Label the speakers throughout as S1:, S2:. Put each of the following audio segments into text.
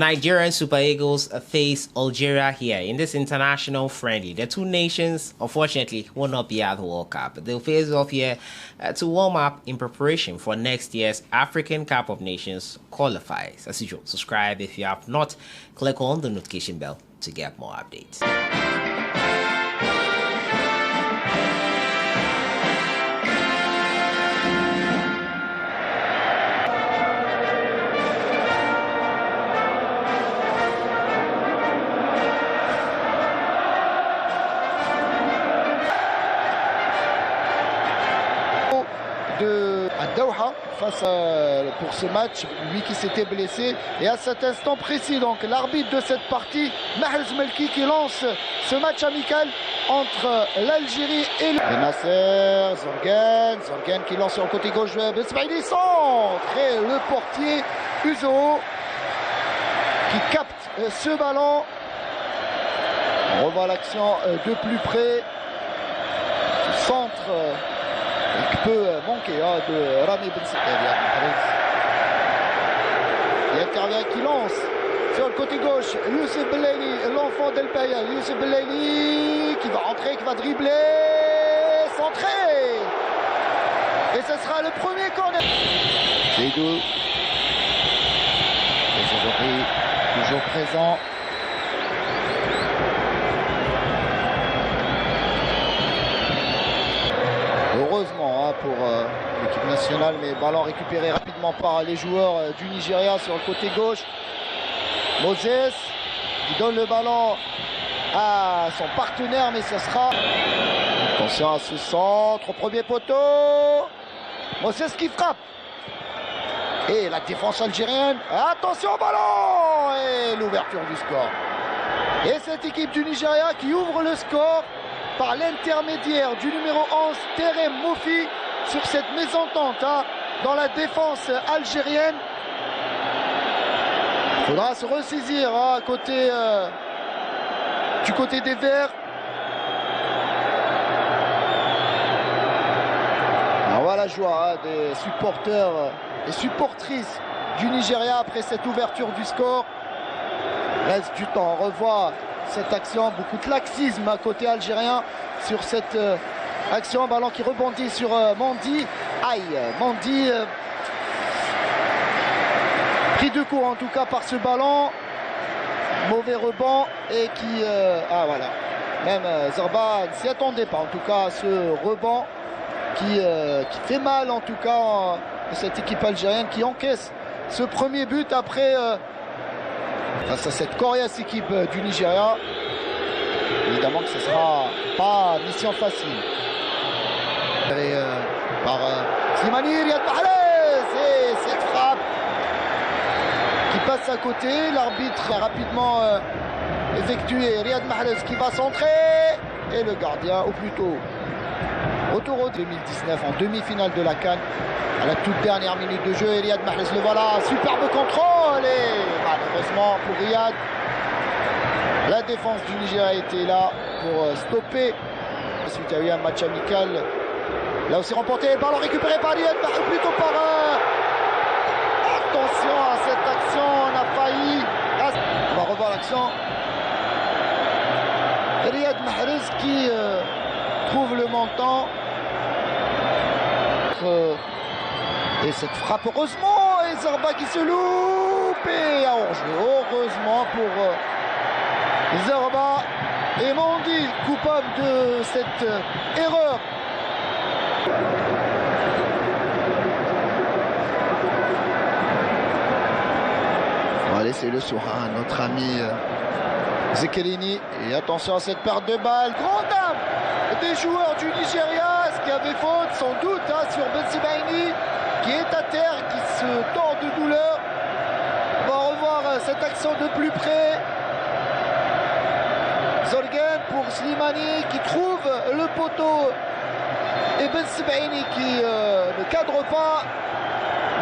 S1: Nigerian Super Eagles face Algeria here in this international friendly. The two nations, unfortunately, will not be at the World Cup. They'll face off here to warm up in preparation for next year's African Cup of Nations qualifiers. As usual, subscribe if you have not. Click on the notification bell to get more updates.
S2: À Doha face pour ce match, lui qui s'était blessé. Et à cet instant précis, donc l'arbitre de cette partie, Mahrez Melki, qui lance ce match amical entre l'Algérie et le Nasser. Zorgan qui lance sur le côté gauche, Besbaili centre et le portier Uzo qui capte ce ballon. On revoit l'action de plus près. Centre qui peut manquer de Rami Ben Saïd. Il intervient, qui lance sur le côté gauche. Youssef Bellaili, l'enfant d'El Paya. Youssef Bellaili qui va rentrer, qui va dribbler, centrer. Et ce sera le premier corner. Seydou. Toujours présent. Heureusement pour l'équipe nationale, mais ballon récupéré rapidement par les joueurs du Nigeria sur le côté gauche. Moses qui donne le ballon à son partenaire, mais ce sera... Attention à ce centre, au premier poteau. Moses qui frappe. Et la défense algérienne. Attention au ballon. Et l'ouverture du score. Et cette équipe du Nigeria qui ouvre le score par l'intermédiaire du numéro 11, Terem Mofi, sur cette mésentente dans la défense algérienne. Il faudra se ressaisir du côté des Verts. On voit la joie des supporters et supportrices du Nigeria après cette ouverture du score. Reste du temps, on revoit cette action, beaucoup de laxisme à côté algérien sur cette action. Ballon qui rebondit sur Mandi. Aïe, Mandi pris de court en tout cas par ce ballon. Mauvais rebond et qui... voilà. Même Zerba ne s'y attendait pas en tout cas à ce rebond qui fait mal en tout cas à cette équipe algérienne qui encaisse ce premier but après... face à cette coriace équipe du Nigeria. Évidemment que ce ne sera pas mission facile. Et, par Slimani, Riyad Mahrez et cette frappe qui passe à côté. L'arbitre a rapidement effectué. Riyad Mahrez qui va centrer et le gardien, ou plutôt retour au 2019 en demi-finale de la CAN. À la toute dernière minute de jeu, Riyad Mahrez le voilà, superbe contrôle et malheureusement pour Riyad, la défense du Nigeria était là pour stopper. Ensuite, il y a eu un match amical, là aussi remporté, le ballon récupéré par Riyad Mahrez, plutôt par attention à cette action, on a failli. On va revoir l'action. Riyad Mahrez qui trouve le montant. Et cette frappe, heureusement, et Zerba qui se loupe et à hors-jeu. Heureusement pour Zerba et Mandi, coupable de cette erreur. On va laisser le soir à notre ami Zekelini. Et attention à cette perte de balle. Grande dame des joueurs du Nigeria, ce qui avait faute sans doute sur Bensebaini qui est à terre, qui se tord de douleur. On va revoir cette action de plus près. Zorgan pour Slimani qui trouve le poteau et Bensebaini qui ne cadre pas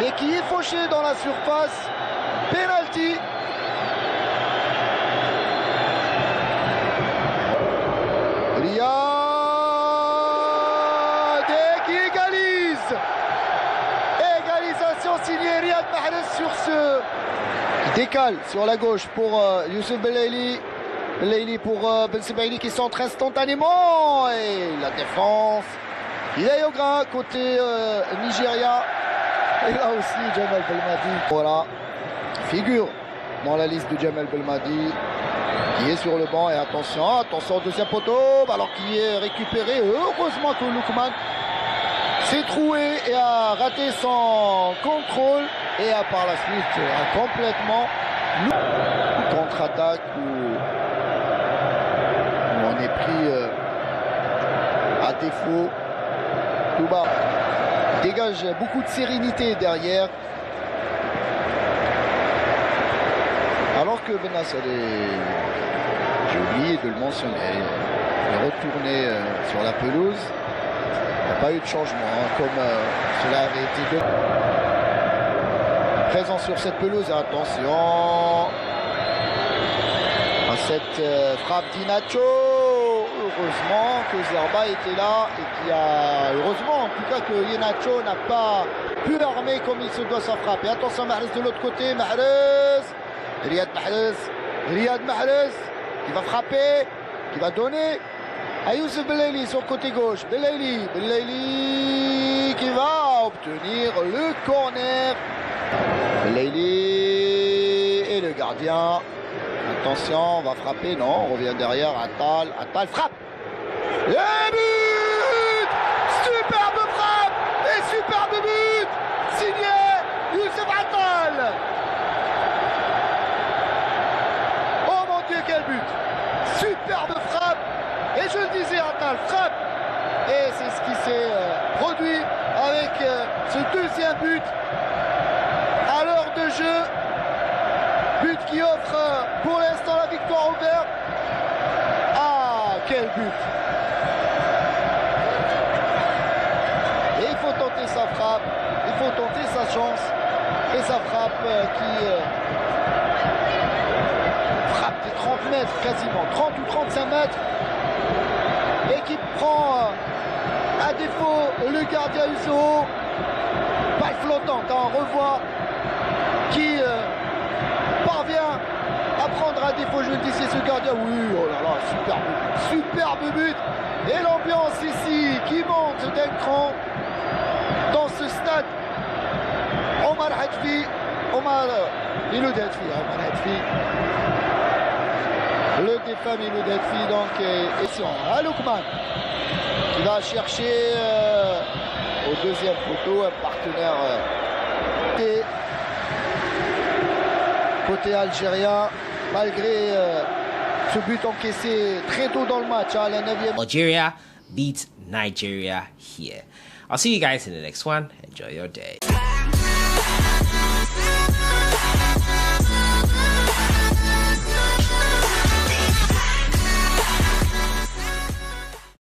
S2: mais qui est fauché dans la surface. Penalty. Signé Riyad Mahrez sur ce Décale sur la gauche pour Youssouf Belaïli. Belaïli pour Ben Sebaini qui centre instantanément. Et la défense. Il est au grain côté Nigeria. Et là aussi Jamal Belmadi. Voilà. Figure dans la liste de Jamal Belmadi. Qui est sur le banc. Et attention, attention au deuxième poteau. Alors qui est récupéré. Heureusement que Lookman s'est troué et a raté son contrôle. Et a par la suite a complètement contre-attaque où on est pris à défaut. Touba dégage beaucoup de sérénité derrière. Alors que Benassar j'ai oublié de le mentionner, est retourné sur la pelouse. Il n'y a pas eu de changement comme cela avait été présent sur cette pelouse. Attention à cette frappe d'Inacho. Heureusement que Zerba était là et qui a heureusement en tout cas que Inacho n'a pas pu armer comme il se doit sa frappe. Et attention Mahrez de l'autre côté. Mahrez, Riyad Mahrez qui va frapper, qui va donner à Youssouf Belaïli sur le côté gauche. Belaïli qui va obtenir le corner. Belaïli et le gardien. Attention, on va frapper. Non, on revient derrière. Attal frappe. Et but! Superbe frappe et superbe but signé Youssef Attal. Oh mon Dieu, quel but! Superbe frappe. Et je le disais, Attal frappe. Et c'est ce qui s'est produit avec ce deuxième but à l'heure de jeu. But qui offre pour l'instant la victoire au vert. Ah, quel but! Et il faut tenter sa frappe, il faut tenter sa chance. Et sa frappe qui frappe des 30 mètres quasiment, 30 ou 35 mètres. Et qui prend à défaut le gardien Uso. Balle flottante, on revoit qui parvient à prendre à défaut, je le dis, c'est ce gardien. Oui, oh là là, superbe but. Et l'ambiance ici qui monte d'un cran dans ce stade. Omar Hadfi, Miloud Hadfi, le défunt Miloud Hadfi, donc, et sur Lookman qui va chercher au deuxième poteau un partenaire côté algérien, malgré ce but encaissé très tôt dans le match, à la 9e.
S1: Algeria beats Nigeria here. I'll see you guys in the next one. Enjoy your day.